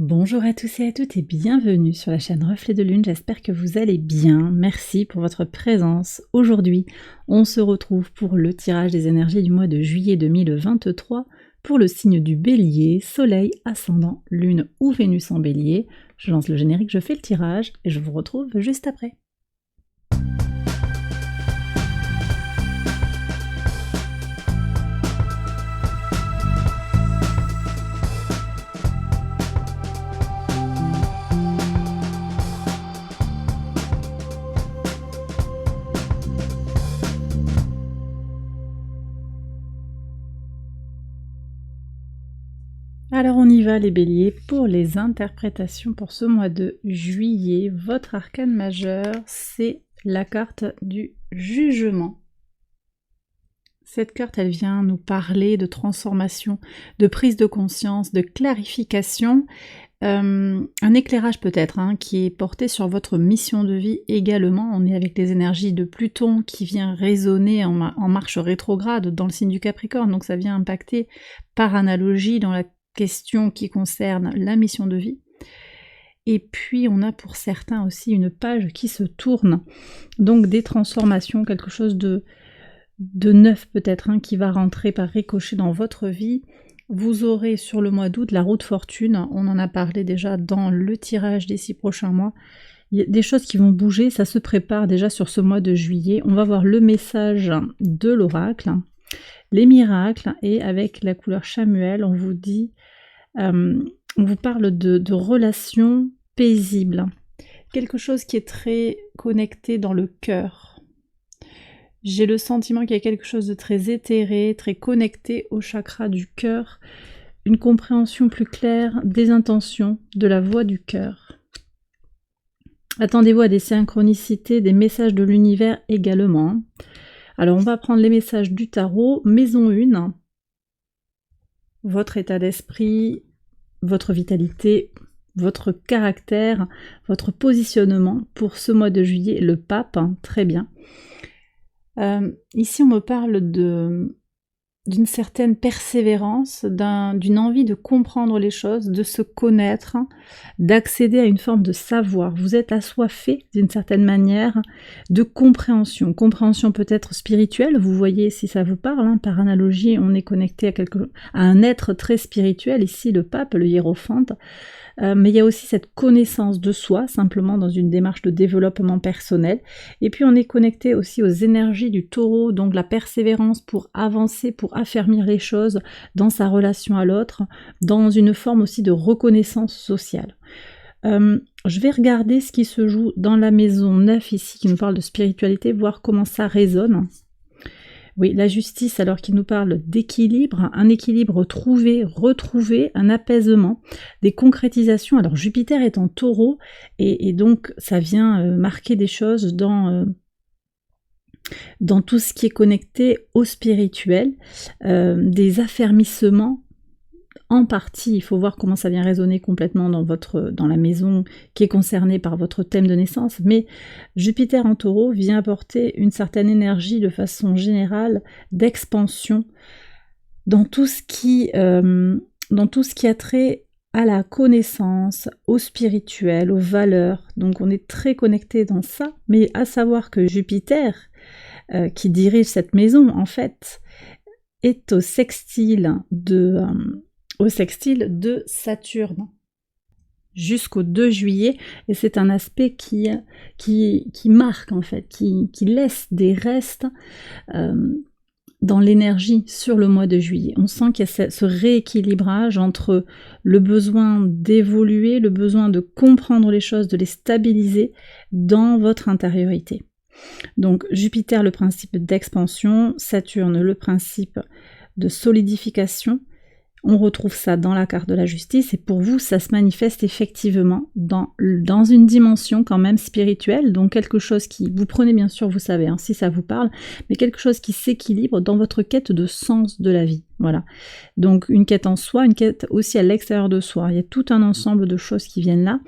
Bonjour à tous et à toutes et bienvenue sur la chaîne Reflet de Lune, j'espère que vous allez bien, merci pour votre présence. Aujourd'hui, on se retrouve pour le tirage des énergies du mois de juillet 2023 pour le signe du Bélier, Soleil, Ascendant, Lune ou Vénus en Bélier. Je lance le générique, je fais le tirage et je vous retrouve juste après. Alors on y va les béliers pour les interprétations pour ce mois de juillet. Votre arcane majeur, c'est la carte du jugement. Cette carte, elle vient nous parler de transformation, de prise de conscience, de clarification, un éclairage peut-être qui est porté sur votre mission de vie également. On est avec les énergies de Pluton qui vient résonner en marche rétrograde dans le signe du Capricorne, donc ça vient impacter par analogie dans la question qui concerne la mission de vie. Et puis on a pour certains aussi une page qui se tourne, donc des transformations, quelque chose de neuf peut-être qui va rentrer par ricochet dans votre vie. Vous aurez sur le mois d'août la roue de fortune, on en a parlé déjà dans le tirage des 6 prochains mois. Il y a des choses qui vont bouger, ça se prépare déjà sur ce mois de juillet. On va voir le message de l'oracle, les miracles, et avec la couleur chamuel, on vous dit, on vous parle de relations paisibles, quelque chose qui est très connecté dans le cœur. J'ai le sentiment qu'il y a quelque chose de très éthéré, très connecté au chakra du cœur, une compréhension plus claire des intentions, de la voix du cœur. Attendez-vous à des synchronicités, des messages de l'univers également. Alors on va prendre les messages du tarot, maison 1, votre état d'esprit, votre vitalité, votre caractère, votre positionnement pour ce mois de juillet, le pape, très bien. Ici on me parle d'une certaine persévérance, d'une envie de comprendre les choses, de se connaître, d'accéder à une forme de savoir. Vous êtes assoiffé d'une certaine manière de compréhension. Compréhension peut-être spirituelle, vous voyez si ça vous parle, par analogie on est connecté à un être très spirituel, ici le pape, le hiérophante. Mais il y a aussi cette connaissance de soi, simplement dans une démarche de développement personnel. Et puis on est connecté aussi aux énergies du taureau, donc la persévérance pour avancer, pour affermir les choses dans sa relation à l'autre, dans une forme aussi de reconnaissance sociale. Je vais regarder ce qui se joue dans la maison 9 ici, qui nous parle de spiritualité, voir comment ça résonne. Oui, la justice, alors qu'il nous parle d'équilibre, un équilibre trouvé, retrouvé, un apaisement, des concrétisations. Alors Jupiter est en taureau, et donc ça vient marquer des choses dans tout ce qui est connecté au spirituel, des affermissements. En partie, il faut voir comment ça vient résonner complètement dans la maison qui est concernée par votre thème de naissance, mais Jupiter en taureau vient apporter une certaine énergie de façon générale d'expansion dans tout ce qui a trait à la connaissance, au spirituel, aux valeurs. Donc on est très connecté dans ça, mais à savoir que Jupiter, qui dirige cette maison en fait, est au sextile de Saturne jusqu'au 2 juillet, et c'est un aspect qui marque en fait, qui laisse des restes dans l'énergie sur le mois de juillet. On sent qu'il y a ce rééquilibrage entre le besoin d'évoluer, le besoin de comprendre les choses, de les stabiliser dans votre intériorité. Donc Jupiter, le principe d'expansion, Saturne, le principe de solidification. On retrouve ça dans la carte de la justice, et pour vous, ça se manifeste effectivement dans une dimension quand même spirituelle, donc quelque chose qui, vous prenez bien sûr, vous savez, si ça vous parle, mais quelque chose qui s'équilibre dans votre quête de sens de la vie. Voilà. Donc une quête en soi, une quête aussi à l'extérieur de soi. Il y a tout un ensemble de choses qui viennent là.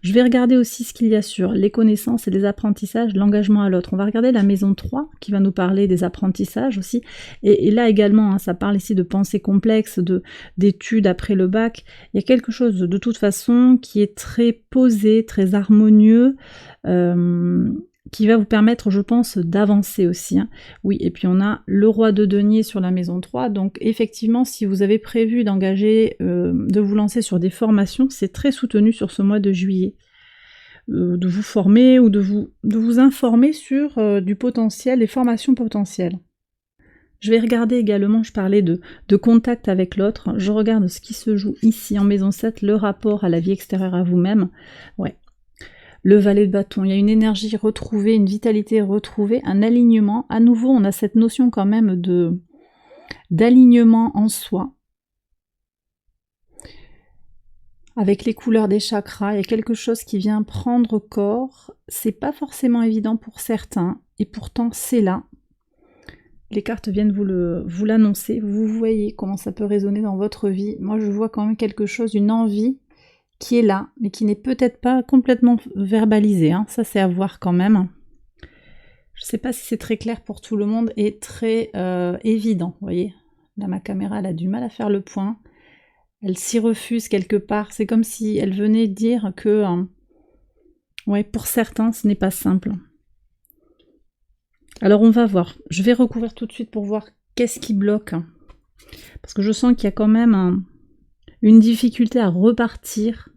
Je vais regarder aussi ce qu'il y a sur les connaissances et les apprentissages, l'engagement à l'autre. On va regarder la maison 3 qui va nous parler des apprentissages aussi. Et là également, hein, ça parle ici de pensée complexe, d'études après le bac. Il y a quelque chose de toute façon qui est très posé, très harmonieux, qui va vous permettre, je pense, d'avancer aussi. Hein. Oui, et puis on a le roi de denier sur la maison 3, donc effectivement, si vous avez prévu d'engager, de vous lancer sur des formations, c'est très soutenu sur ce mois de juillet. De vous former ou de vous informer sur du potentiel, les formations potentielles. Je vais regarder également, je parlais de contact avec l'autre, je regarde ce qui se joue ici en maison 7, le rapport à la vie extérieure à vous-même. Ouais. Le valet de bâton, il y a une énergie retrouvée, une vitalité retrouvée, un alignement. À nouveau, on a cette notion quand même d'alignement en soi. Avec les couleurs des chakras, il y a quelque chose qui vient prendre corps. C'est pas forcément évident pour certains, et pourtant c'est là. Les cartes viennent vous l'annoncer. Vous voyez comment ça peut résonner dans votre vie. Moi, je vois quand même quelque chose, une envie qui est là, mais qui n'est peut-être pas complètement verbalisé. Hein. Ça, c'est à voir quand même. Je ne sais pas si c'est très clair pour tout le monde et très évident. Vous voyez, là, ma caméra, elle a du mal à faire le point. Elle s'y refuse quelque part. C'est comme si elle venait dire que, ouais, pour certains, ce n'est pas simple. Alors, on va voir. Je vais recouvrir tout de suite pour voir qu'est-ce qui bloque. Parce que je sens qu'il y a quand même une difficulté à repartir,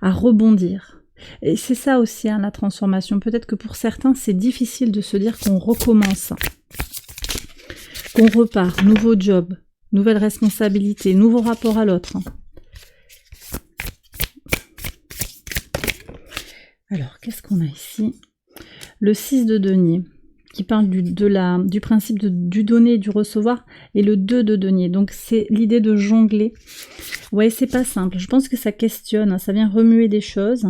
à rebondir. Et c'est ça aussi, hein, la transformation. Peut-être que pour certains, c'est difficile de se dire qu'on recommence, qu'on repart, nouveau job, nouvelle responsabilité, nouveau rapport à l'autre. Alors, qu'est-ce qu'on a ici? Le 6 de denier, qui parle du principe du donner et du recevoir, et le 2 de denier. Donc, c'est l'idée de jongler. Ouais, c'est pas simple. Je pense que ça questionne, hein, ça vient remuer des choses.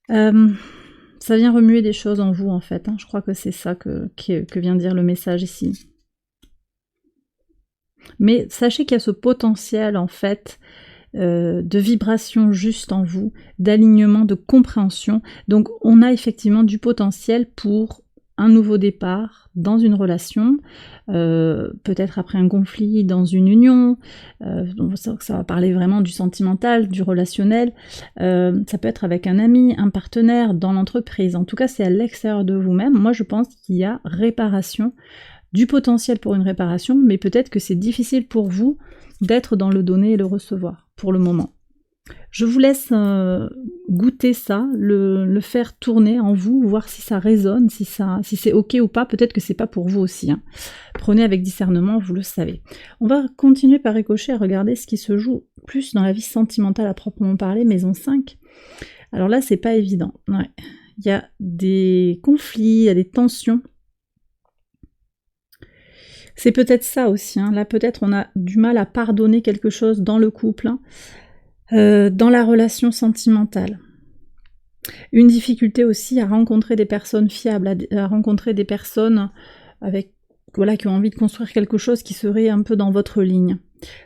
Ça vient remuer des choses en vous, en fait. Hein. Je crois que c'est ça que vient dire le message ici. Mais sachez qu'il y a ce potentiel, en fait, de vibration juste en vous, d'alignement, de compréhension. Donc, on a effectivement du potentiel pour un nouveau départ dans une relation, peut-être après un conflit dans une union, ça va parler vraiment du sentimental, du relationnel, ça peut être avec un ami, un partenaire, dans l'entreprise. En tout cas, c'est à l'extérieur de vous-même. Moi, je pense qu'il y a réparation, du potentiel pour une réparation, mais peut-être que c'est difficile pour vous d'être dans le donner et le recevoir, pour le moment. Je vous laisse goûter ça, le faire tourner en vous, voir si ça résonne, si c'est ok ou pas. Peut-être que c'est pas pour vous aussi. Hein. Prenez avec discernement, vous le savez. On va continuer par ricochet à regarder ce qui se joue plus dans la vie sentimentale à proprement parler, maison 5. Alors là, c'est pas évident. Ouais. Il y a des conflits, il y a des tensions. C'est peut-être ça aussi. Hein. Là, peut-être on a du mal à pardonner quelque chose dans le couple. Hein. Dans la relation sentimentale. Une difficulté aussi à rencontrer des personnes fiables, à rencontrer des personnes avec, voilà, qui ont envie de construire quelque chose qui serait un peu dans votre ligne.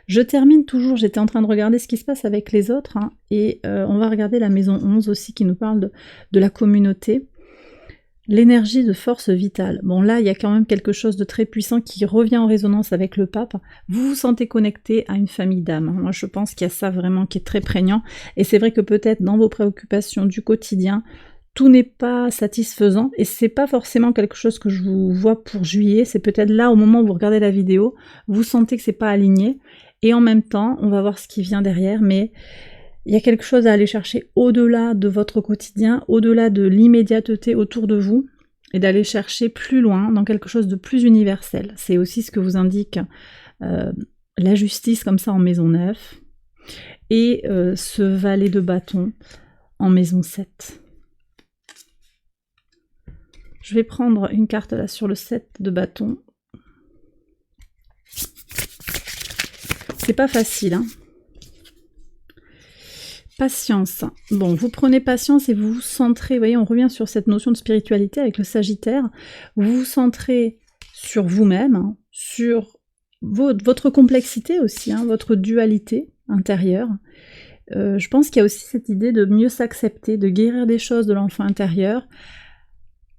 Je termine toujours, j'étais en train de regarder ce qui se passe avec les autres, hein, et on va regarder la maison 11 aussi qui nous parle de la communauté. L'énergie de force vitale. Bon là, il y a quand même quelque chose de très puissant qui revient en résonance avec le pape. Vous vous sentez connecté à une famille d'âmes. Moi, je pense qu'il y a ça vraiment qui est très prégnant. Et c'est vrai que peut-être dans vos préoccupations du quotidien, tout n'est pas satisfaisant. Et c'est pas forcément quelque chose que je vous vois pour juillet. C'est peut-être là, au moment où vous regardez la vidéo, vous sentez que c'est pas aligné. Et en même temps, on va voir ce qui vient derrière. Mais il y a quelque chose à aller chercher au-delà de votre quotidien, au-delà de l'immédiateté autour de vous, et d'aller chercher plus loin, dans quelque chose de plus universel. C'est aussi ce que vous indique la justice, comme ça, en maison 9, et ce valet de bâton en maison 7. Je vais prendre une carte là sur le 7 de bâton. C'est pas facile, hein. Patience. Bon, vous prenez patience et vous vous centrez, vous voyez, on revient sur cette notion de spiritualité avec le Sagittaire. Vous vous centrez sur vous-même, hein, sur votre complexité aussi, hein, votre dualité intérieure. Je pense qu'il y a aussi cette idée de mieux s'accepter, de guérir des choses de l'enfant intérieur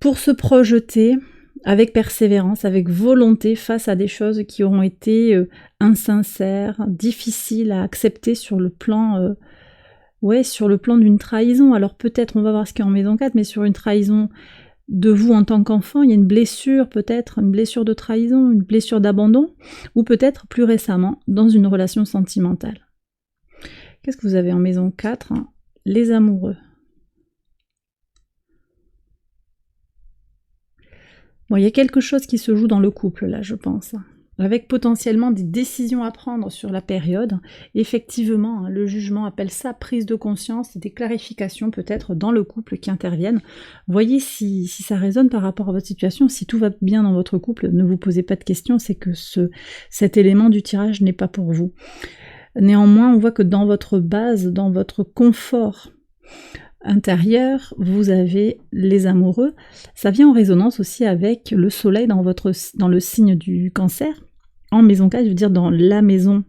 pour se projeter avec persévérance, avec volonté face à des choses qui auront été insincères, difficiles à accepter sur le plan sur le plan d'une trahison. Alors peut-être, on va voir ce qu'il y a en maison 4, mais sur une trahison de vous en tant qu'enfant, il y a une blessure peut-être, une blessure de trahison, une blessure d'abandon, ou peut-être plus récemment dans une relation sentimentale. Qu'est-ce que vous avez en maison 4 ? Les amoureux. Bon, il y a quelque chose qui se joue dans le couple là, je pense, avec potentiellement des décisions à prendre sur la période. Effectivement, hein, le jugement appelle ça prise de conscience et des clarifications peut-être dans le couple qui interviennent. Voyez si ça résonne par rapport à votre situation. Si tout va bien dans votre couple, ne vous posez pas de questions, c'est que cet élément du tirage n'est pas pour vous. Néanmoins, on voit que dans votre base, dans votre confort intérieur, vous avez les amoureux. Ça vient en résonance aussi avec le soleil dans le signe du Cancer. En maison 4, je veux dire dans la maison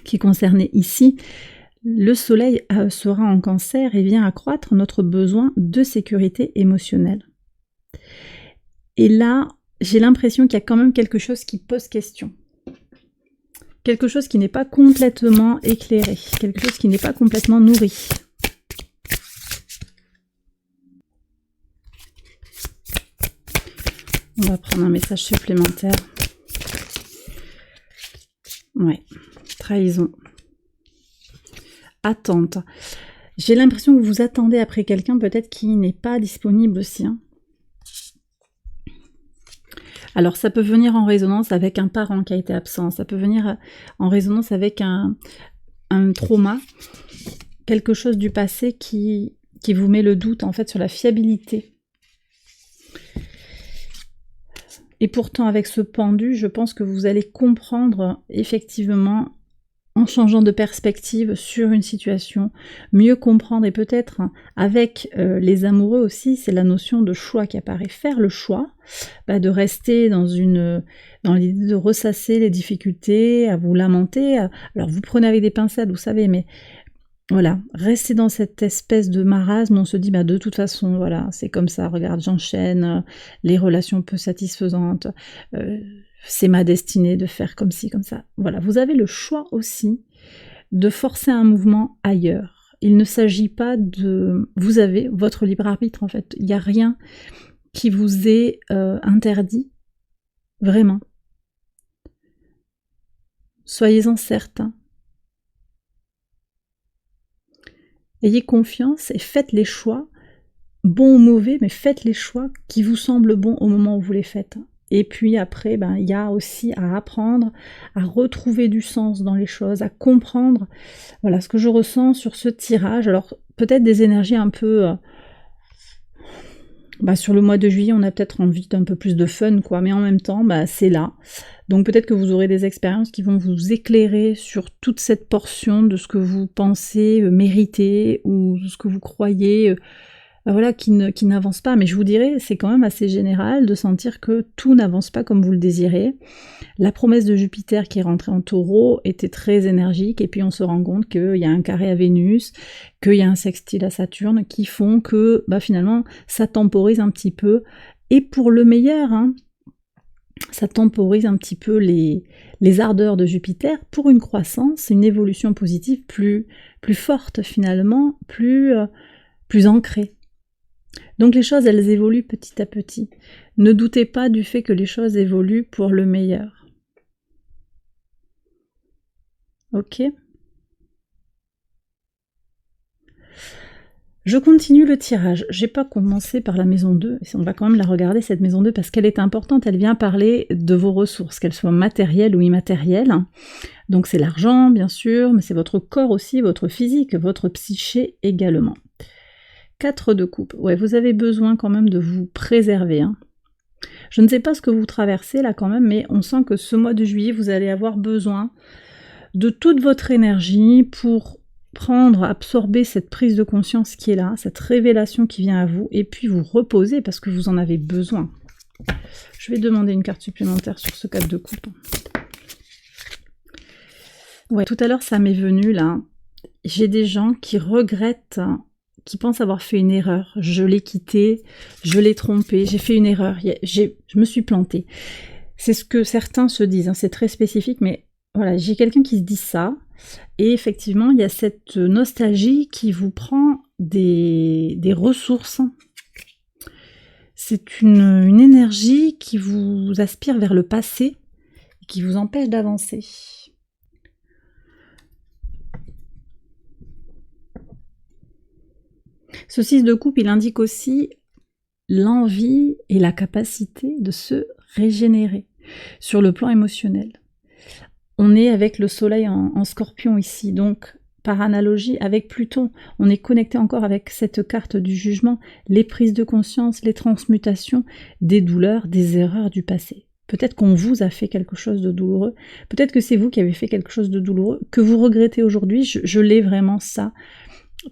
qui est concernée ici, le soleil sera en Cancer et vient accroître notre besoin de sécurité émotionnelle. Et là, j'ai l'impression qu'il y a quand même quelque chose qui pose question. Quelque chose qui n'est pas complètement éclairé, quelque chose qui n'est pas complètement nourri. On va prendre un message supplémentaire. Ouais, trahison. Attente. J'ai l'impression que vous attendez après quelqu'un peut-être qui n'est pas disponible aussi. Hein. Alors ça peut venir en résonance avec un parent qui a été absent, ça peut venir en résonance avec un trauma, quelque chose du passé qui vous met le doute en fait sur la fiabilité. Et pourtant, avec ce pendu, je pense que vous allez comprendre effectivement, en changeant de perspective sur une situation, mieux comprendre, et peut-être avec les amoureux aussi, c'est la notion de choix qui apparaît. Faire le choix de rester dans l'idée de ressasser les difficultés, à vous lamenter. Alors vous prenez avec des pincettes, vous savez, mais voilà, rester dans cette espèce de marasme, on se dit de toute façon, voilà, c'est comme ça, regarde, j'enchaîne, les relations peu satisfaisantes, c'est ma destinée de faire comme ci, comme ça. Voilà, vous avez le choix aussi de forcer un mouvement ailleurs. Il ne s'agit pas de... Vous avez votre libre arbitre en fait, il n'y a rien qui vous est interdit, vraiment. Soyez-en certains. Ayez confiance et faites les choix, bons ou mauvais, mais faites les choix qui vous semblent bons au moment où vous les faites. Et puis après, il y a aussi à apprendre, à retrouver du sens dans les choses, à comprendre. Voilà ce que je ressens sur ce tirage. Alors peut-être des énergies un peu... sur le mois de juillet, on a peut-être envie d'un peu plus de fun, quoi, mais en même temps, c'est là. Donc peut-être que vous aurez des expériences qui vont vous éclairer sur toute cette portion de ce que vous pensez mériter ou ce que vous croyez, qui n'avance pas. Mais je vous dirais, c'est quand même assez général de sentir que tout n'avance pas comme vous le désirez. La promesse de Jupiter qui est rentrée en Taureau était très énergique, et puis on se rend compte qu'il y a un carré à Vénus, qu'il y a un sextile à Saturne, qui font que finalement ça temporise un petit peu, et pour le meilleur, hein, ça temporise un petit peu les ardeurs de Jupiter pour une croissance, une évolution positive plus forte finalement, plus ancrée. Donc les choses, elles évoluent petit à petit. Ne doutez pas du fait que les choses évoluent pour le meilleur. Ok ? Je continue le tirage. J'ai pas commencé par la maison 2, on va quand même la regarder cette maison 2 parce qu'elle est importante, elle vient parler de vos ressources, qu'elles soient matérielles ou immatérielles. Donc c'est l'argent bien sûr, mais c'est votre corps aussi, votre physique, votre psyché également. 4 de coupe. Ouais, vous avez besoin quand même de vous préserver. Hein. Je ne sais pas ce que vous traversez là quand même, mais on sent que ce mois de juillet, vous allez avoir besoin de toute votre énergie pour absorber cette prise de conscience qui est là, cette révélation qui vient à vous, et puis vous reposer parce que vous en avez besoin. Je vais demander une carte supplémentaire sur ce 4 de coupe. Ouais, tout à l'heure, ça m'est venu là. J'ai des gens qui regrettent, qui pensent avoir fait une erreur. Je l'ai quitté, je l'ai trompé, j'ai fait une erreur, je me suis plantée. C'est ce que certains se disent, hein, c'est très spécifique, mais voilà, j'ai quelqu'un qui se dit ça, et effectivement, il y a cette nostalgie qui vous prend des ressources. C'est une énergie qui vous aspire vers le passé, et qui vous empêche d'avancer. Ce 6 de coupe, il indique aussi l'envie et la capacité de se régénérer sur le plan émotionnel. On est avec le soleil en scorpion ici, donc par analogie avec Pluton, on est connecté encore avec cette carte du jugement, les prises de conscience, les transmutations, des douleurs, des erreurs du passé. Peut-être qu'on vous a fait quelque chose de douloureux, peut-être que c'est vous qui avez fait quelque chose de douloureux, que vous regrettez aujourd'hui, je l'ai vraiment ça,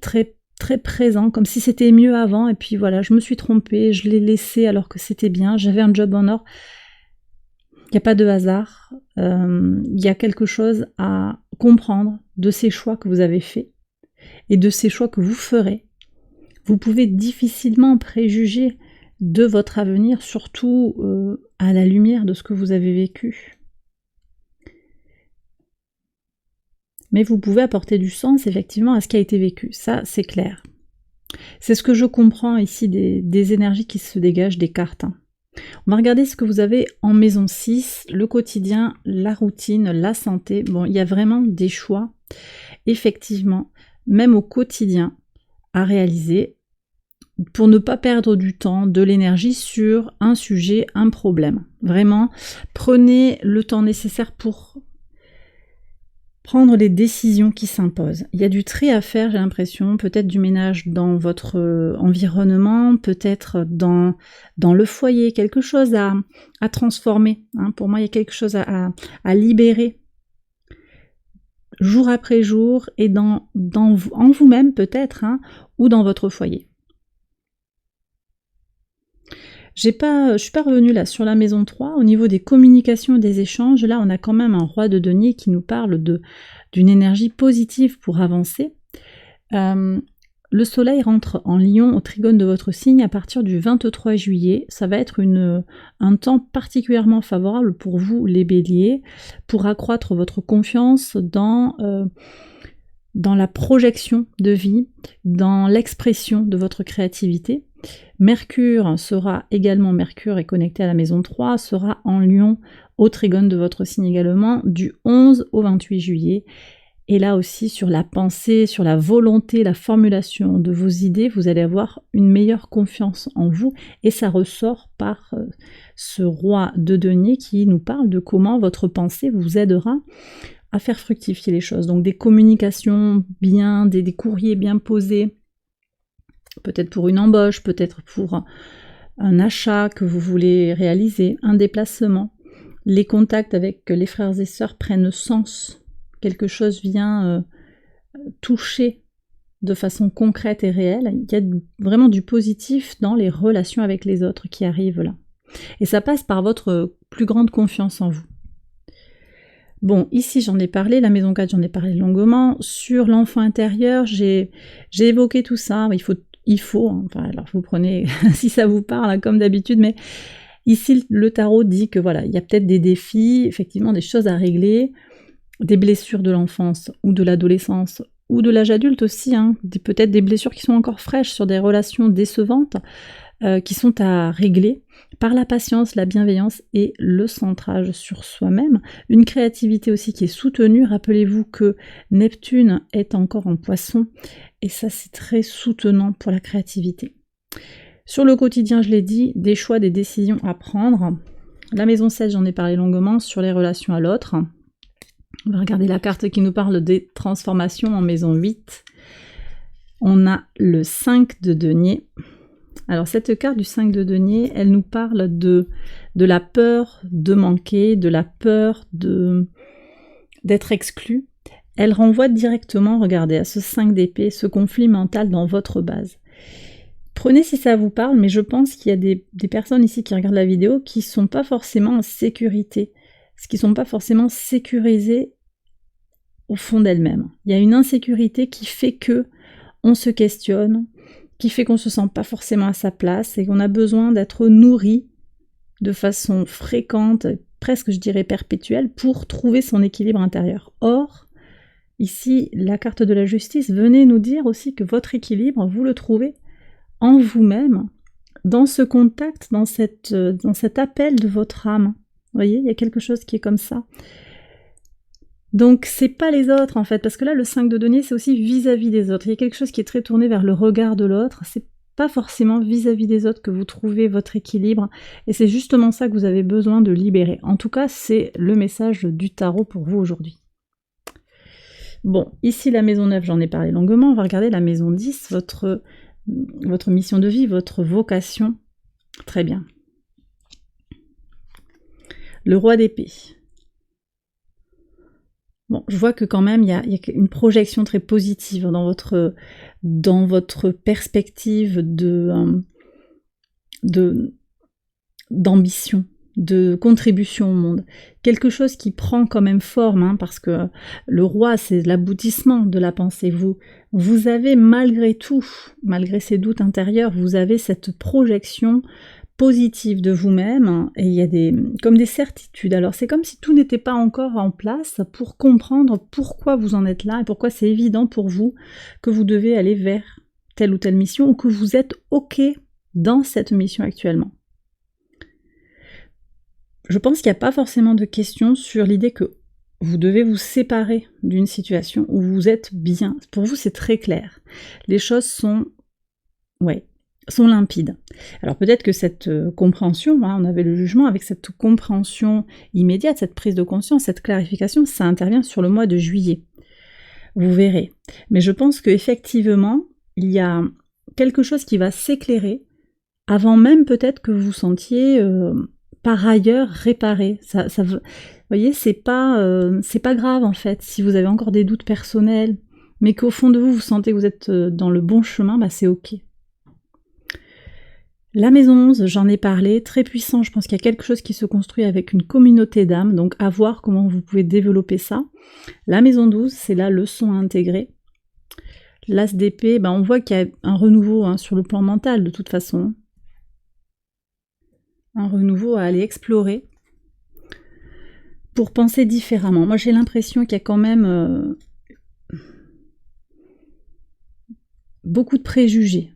très très présent, comme si c'était mieux avant, et puis voilà, je me suis trompée, je l'ai laissé alors que c'était bien, j'avais un job en or. Il n'y a pas de hasard, il y a quelque chose à comprendre de ces choix que vous avez faits et de ces choix que vous ferez. Vous pouvez difficilement préjuger de votre avenir, surtout à la lumière de ce que vous avez vécu. Mais vous pouvez apporter du sens effectivement à ce qui a été vécu, ça c'est clair. C'est ce que je comprends ici des énergies qui se dégagent des cartes. On va regarder ce que vous avez en maison 6, le quotidien, la routine, la santé. Bon, il y a vraiment des choix, effectivement, même au quotidien, à réaliser pour ne pas perdre du temps, de l'énergie sur un sujet, un problème. Vraiment, prenez le temps nécessaire pour prendre les décisions qui s'imposent. Il y a du tri à faire, j'ai l'impression, peut-être du ménage dans votre environnement, peut-être dans le foyer, quelque chose à transformer. Hein. Pour moi, il y a quelque chose à libérer jour après jour et en vous-même peut-être, hein, ou dans votre foyer. Je suis pas revenue là sur la maison 3, au niveau des communications et des échanges, là on a quand même un roi de denier qui nous parle d'une énergie positive pour avancer. Le soleil rentre en Lion au trigone de votre signe à partir du 23 juillet, ça va être un temps particulièrement favorable pour vous les béliers, pour accroître votre confiance dans la projection de vie, dans l'expression de votre créativité. Mercure sera également, Mercure est connecté à la maison 3, sera en Lion au trigone de votre signe également du 11 au 28 juillet. Et là aussi sur la pensée, sur la volonté, la formulation de vos idées, vous allez avoir une meilleure confiance en vous et ça ressort par ce roi de denier qui nous parle de comment votre pensée vous aidera à faire fructifier les choses. Donc des communications bien, des courriers bien posés, peut-être pour une embauche, peut-être pour un achat que vous voulez réaliser, un déplacement. Les contacts avec les frères et sœurs prennent sens. Quelque chose vient toucher de façon concrète et réelle. Il y a vraiment du positif dans les relations avec les autres qui arrivent là. Et ça passe par votre plus grande confiance en vous. Bon, ici j'en ai parlé, la maison 4 j'en ai parlé longuement. Sur l'enfant intérieur, j'ai évoqué tout ça. Il faut, enfin, alors vous prenez si ça vous parle, hein, comme d'habitude, mais ici le tarot dit que voilà, il y a peut-être des défis, effectivement des choses à régler, des blessures de l'enfance ou de l'adolescence ou de l'âge adulte aussi, hein, peut-être des blessures qui sont encore fraîches sur des relations décevantes qui sont à régler par la patience, la bienveillance et le centrage sur soi-même. Une créativité aussi qui est soutenue. Rappelez-vous que Neptune est encore en Poisson et ça c'est très soutenant pour la créativité. Sur le quotidien, je l'ai dit, des choix, des décisions à prendre. La maison 7, j'en ai parlé longuement sur les relations à l'autre. On va regarder la carte qui nous parle des transformations en maison 8. On a le 5 de denier. Alors cette carte du 5 de denier, elle nous parle de la peur de manquer, de la peur d'être exclu. Elle renvoie directement, regardez, à ce 5 d'épée, ce conflit mental dans votre base. Prenez si ça vous parle, mais je pense qu'il y a des personnes ici qui regardent la vidéo qui ne sont pas forcément en sécurité, qui ne sont pas forcément sécurisées au fond d'elle-même. Il y a une insécurité qui fait que on se questionne, qui fait qu'on ne se sent pas forcément à sa place et qu'on a besoin d'être nourri de façon fréquente, presque je dirais perpétuelle, pour trouver son équilibre intérieur. Or, ici, la carte de la justice venait nous dire aussi que votre équilibre, vous le trouvez en vous-même, dans ce contact, dans cet appel de votre âme. Vous voyez, il y a quelque chose qui est comme ça. Donc, c'est pas les autres, en fait, parce que là, le 5 de denier, c'est aussi vis-à-vis des autres. Il y a quelque chose qui est très tourné vers le regard de l'autre. C'est pas forcément vis-à-vis des autres que vous trouvez votre équilibre, et c'est justement ça que vous avez besoin de libérer. En tout cas, c'est le message du tarot pour vous aujourd'hui. Bon, ici, la maison 9, j'en ai parlé longuement. On va regarder la maison 10, votre mission de vie, votre vocation. Très bien. Le roi d'épée. Bon, je vois que quand même, il y a une projection très positive dans votre perspective d'ambition, de contribution au monde. Quelque chose qui prend quand même forme, hein, parce que le roi, c'est l'aboutissement de la pensée. Vous avez malgré tout, malgré ces doutes intérieurs, vous avez cette projection positive de vous-même, et il y a comme des certitudes. Alors c'est comme si tout n'était pas encore en place pour comprendre pourquoi vous en êtes là et pourquoi c'est évident pour vous que vous devez aller vers telle ou telle mission ou que vous êtes OK dans cette mission actuellement. Je pense qu'il n'y a pas forcément de question sur l'idée que vous devez vous séparer d'une situation où vous êtes bien. Pour vous, c'est très clair. Les choses sont limpides. Alors peut-être que cette compréhension, hein, on avait le jugement, avec cette compréhension immédiate, cette prise de conscience, cette clarification, ça intervient sur le mois de juillet. Vous verrez. Mais je pense qu'effectivement, il y a quelque chose qui va s'éclairer avant même peut-être que vous vous sentiez par ailleurs réparé. Vous voyez, c'est pas grave en fait, si vous avez encore des doutes personnels, mais qu'au fond de vous, vous sentez que vous êtes dans le bon chemin, bah c'est ok. La maison 11, j'en ai parlé, très puissant, je pense qu'il y a quelque chose qui se construit avec une communauté d'âmes, donc à voir comment vous pouvez développer ça. La maison 12, c'est la leçon à intégrer. L'as d'épée, bah on voit qu'il y a un renouveau, hein, sur le plan mental de toute façon. Un renouveau à aller explorer pour penser différemment. Moi j'ai l'impression qu'il y a quand même beaucoup de préjugés.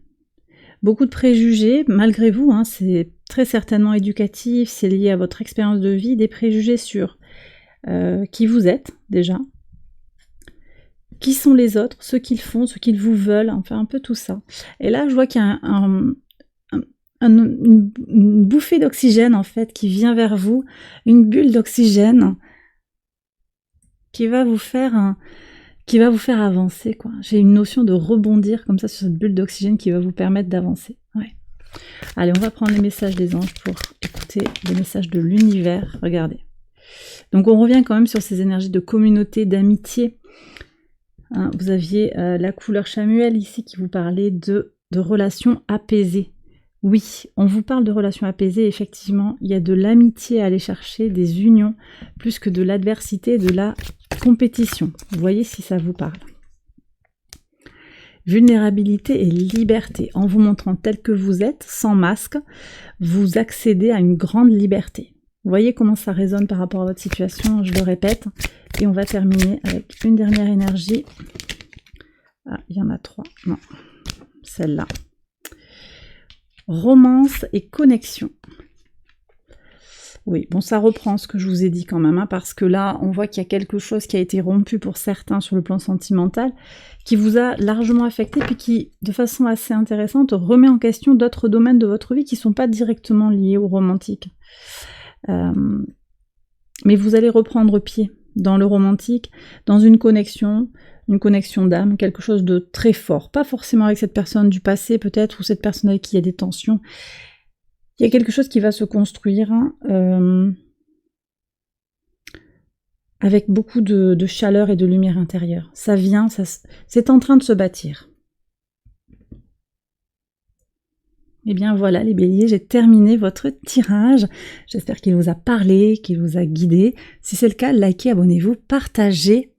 Beaucoup de préjugés, malgré vous, hein, c'est très certainement éducatif, c'est lié à votre expérience de vie, des préjugés sur qui vous êtes déjà, qui sont les autres, ce qu'ils font, ce qu'ils vous veulent, enfin un peu tout ça. Et là, je vois qu'il y a une bouffée d'oxygène en fait qui vient vers vous, une bulle d'oxygène qui va vous faire avancer, quoi. J'ai une notion de rebondir comme ça sur cette bulle d'oxygène qui va vous permettre d'avancer. Ouais. Allez, on va prendre les messages des anges pour écouter les messages de l'univers. Regardez. Donc on revient quand même sur ces énergies de communauté, d'amitié. Hein, vous aviez la couleur chamuel ici qui vous parlait de relations apaisées. Oui, on vous parle de relations apaisées, effectivement, il y a de l'amitié à aller chercher, des unions, plus que de l'adversité, de la compétition. Vous voyez si ça vous parle. Vulnérabilité et liberté. En vous montrant tel que vous êtes, sans masque, vous accédez à une grande liberté. Vous voyez comment ça résonne par rapport à votre situation, je le répète. Et on va terminer avec une dernière énergie. Ah, il y en a 3. Non, celle-là. Romance et connexion. Oui, bon, ça reprend ce que je vous ai dit quand même, hein, parce que là, on voit qu'il y a quelque chose qui a été rompu pour certains sur le plan sentimental, qui vous a largement affecté, puis qui, de façon assez intéressante, remet en question d'autres domaines de votre vie qui ne sont pas directement liés au romantique. Mais vous allez reprendre pied dans le romantique, dans une connexion d'âme, quelque chose de très fort. Pas forcément avec cette personne du passé peut-être, ou cette personne avec qui il y a des tensions. Il y a quelque chose qui va se construire avec beaucoup de chaleur et de lumière intérieure. Ça vient, c'est en train de se bâtir. Et bien voilà les béliers, j'ai terminé votre tirage. J'espère qu'il vous a parlé, qu'il vous a guidé. Si c'est le cas, likez, abonnez-vous, partagez.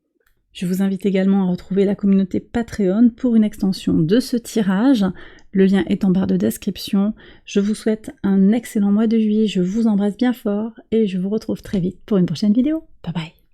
Je vous invite également à retrouver la communauté Patreon pour une extension de ce tirage. Le lien est en barre de description. Je vous souhaite un excellent mois de juillet, je vous embrasse bien fort et je vous retrouve très vite pour une prochaine vidéo. Bye bye!